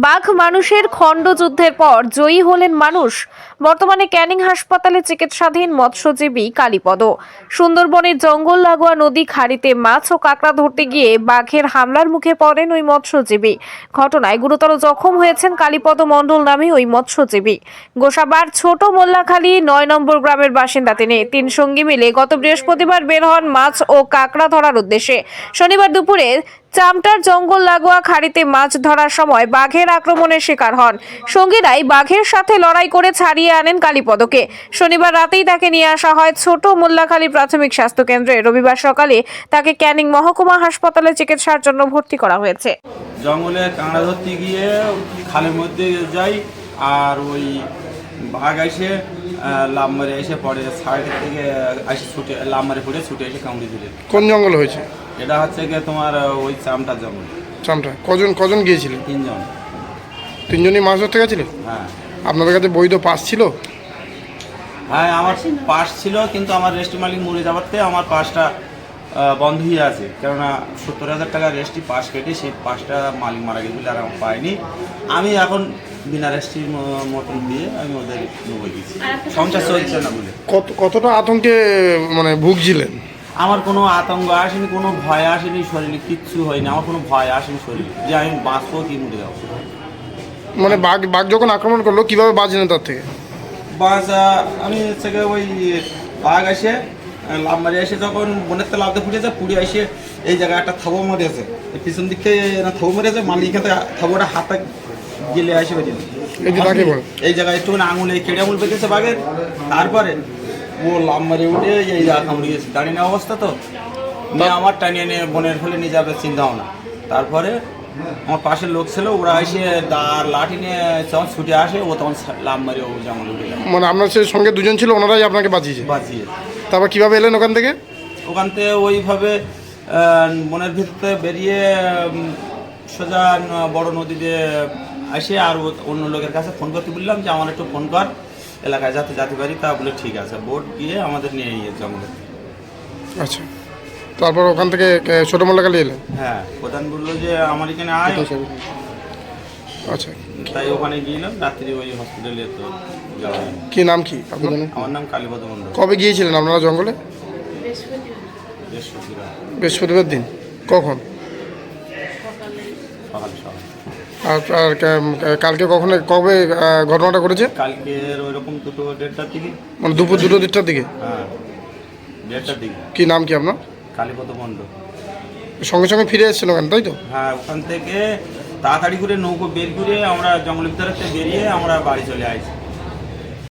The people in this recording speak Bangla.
বাঘ মানুষের খণ্ডযুদ্ধের পর জয়ী হলেন মানুষ। বর্তমানে ক্যানিং হাসপাতালে চিকিৎসাধীন মৎস্যজীবী কালীপদ। সুন্দরবনের জঙ্গল লাগোয়া নদী খাড়িতে মাছ ও কাঁকড়া ধরতে গিয়ে বাঘের হামলার মুখে পড়েন ওই মৎস্যজীবী। ঘটনায় গুরুতর জখম হয়েছেন কালীপদ মণ্ডল নামে ওই মৎস্যজীবী। গোসাবার ছোট মোল্লাখালী ৯ নম্বর গ্রামের বাসিন্দা তিনি। তিন সঙ্গী মিলে গত বৃহস্পতিবার বের হন মাছ ও কাঁকড়া ধরার উদ্দেশ্যে। শনিবার দুপুরে চামটার জঙ্গল লাগোয়া খাড়িতে মাছ ধরার সময় বাঘের আক্রমণের শিকার হন। সঙ্গীরাই বাঘের সাথে লড়াই করে ছাড়িয়ে আনেন কালীপদকে। শনিবার রাতেই তাকে নিয়ে আসা হয় ছোট মোল্লাখালী প্রাথমিক স্বাস্থ্য কেন্দ্রে। রবিবার সকালে তাকে ক্যানিং মহকুমা হাসপাতালে চিকিৎসার জন্য ভর্তি করা হয়েছে। জঙ্গলে কাঁকড়া ধরতে গিয়ে খালের মধ্যে যাই, আর ওই বাঘ এসে লাভ মারে এসে পড়ে, সাইড থেকে এসে ছুটে লাভ মারে পড়ে ছুটে এসে কামড়ে দিলে। কোন জঙ্গল হয়েছে? এটা হচ্ছে গিয়ে তোমার ওই চামটার জঙ্গল। চামটা কজন গিয়েছিলেন? তিনজন। তিনজনই মাছ ধরতে গেছিলেন? হ্যাঁ আপনাদের কাছে বৈধ পাস ছিল? হ্যাঁ, আমার পাস ছিল, কিন্তু আমার রেস্টি মালিক মরে যাওয়াতে আমার পাসটা বন্ধ হয়ে আছে। কেননা ৭০,০০০ টাকা রেস্টি পাস কেটে সেই পাসটা মালিক মারা গেছিল, আর আমি পাইনি। আমি এখন বিনা রেস্টির মতন দিয়ে আমি ওদের নেবো গেছি, সংসার চলছে না বলে। কতটা আতঙ্কে ভুগছিলেন? আমার কোনো আতঙ্ক আসেনি, কোনো ভয় আসেনি, শরীরে কিচ্ছু হয়নি। আমার কোনো ভয় আসেনি শরীরে যে আমি বাঁচবো কি মরে যাবো। বাঘ যখন আক্রমণ করলো কিভাবে বাঁচলেন তার থেকে? আমি হচ্ছে ওই বাঘ এসে লাভ মারি এসে যখন বনের থেকে লাভতে ফুটেছে, পুড়ে এসে এই জায়গায় একটা থাবো মারিয়েছে, পিছন দিক থেকে থাবো মারিয়েছে, মালিক এখান থেকে থাবোটা হাতে গেলে আসে বেরিয়েছে। এই জায়গায় একটু আঙুলে কেড়ে আঙুল পেতেছে বাঘের। তারপরে ও লাভ মারি উঠে এই জায়গা কামড়ে গেছে। দাঁড়িয়ে নেওয়া অবস্থা তো আমার টানিয়ে নিয়ে বনের ফেলে নিয়ে যাবে চিন্তা ভাবনা। তারপরে আমার পাশের লোক ছিল, ওরা এসে লাঠি নিয়ে যখন ছুটে আসে, ও তখন লাভ মারি ও জঙ্গলে উঠে যায়। আপনার সঙ্গে দুজন ছিল, ওনারাই আপনাকে বাঁচিয়েছে? তারপর কিভাবে এলেন ওখান থেকে? ওখান থেকে ওইভাবে বনের ভিতরে বেরিয়ে সোজা বড় নদীতে আসে, আর অন্য লোকের কাছে ফোন করতে বললাম যে আমার একটু ফোন কর, এলাকায় যেতে পারি। তা বলে ঠিক আছে, বোট গিয়ে আমাদের নিয়ে গিয়েছে জঙ্গলে। আচ্ছা, তারপর ওখান থেকে ছোট মোল্লাখালী এলেন? হ্যাঁ, প্রধান বললো যে আমার এখানে আয়। আচ্ছা, তাই ওখানে গিয়েলাম। রাত্রি ওই হসপিটালে তো যাওয়া হয়নি। কি নাম কি আপনার? আমার নাম কালীপদ মণ্ডল। কবে গিয়েছিলেন আপনারা জঙ্গলে? বৃহস্পতিবার দিন। কখন? সকাল। আর কালকে কবে ঘটনাটা ঘটেছে? কালকের ওইরকম 2-1:30টার দিকে। দুপুর 2-1:30টার দিকে? হ্যাঁ, 1:30টার দিকে। কি নাম কি আপনার? কালীপদ মণ্ডল। সঙ্গে সঙ্গে ফিরে এসেছেন ওখানে, তাই তো? হ্যাঁ, ওখান থেকে তাড়াতাড়ি করে নৌকো বের করে আমরা জঙ্গলের ভিতরে বেরিয়ে আমরা বাড়ি চলে আসি।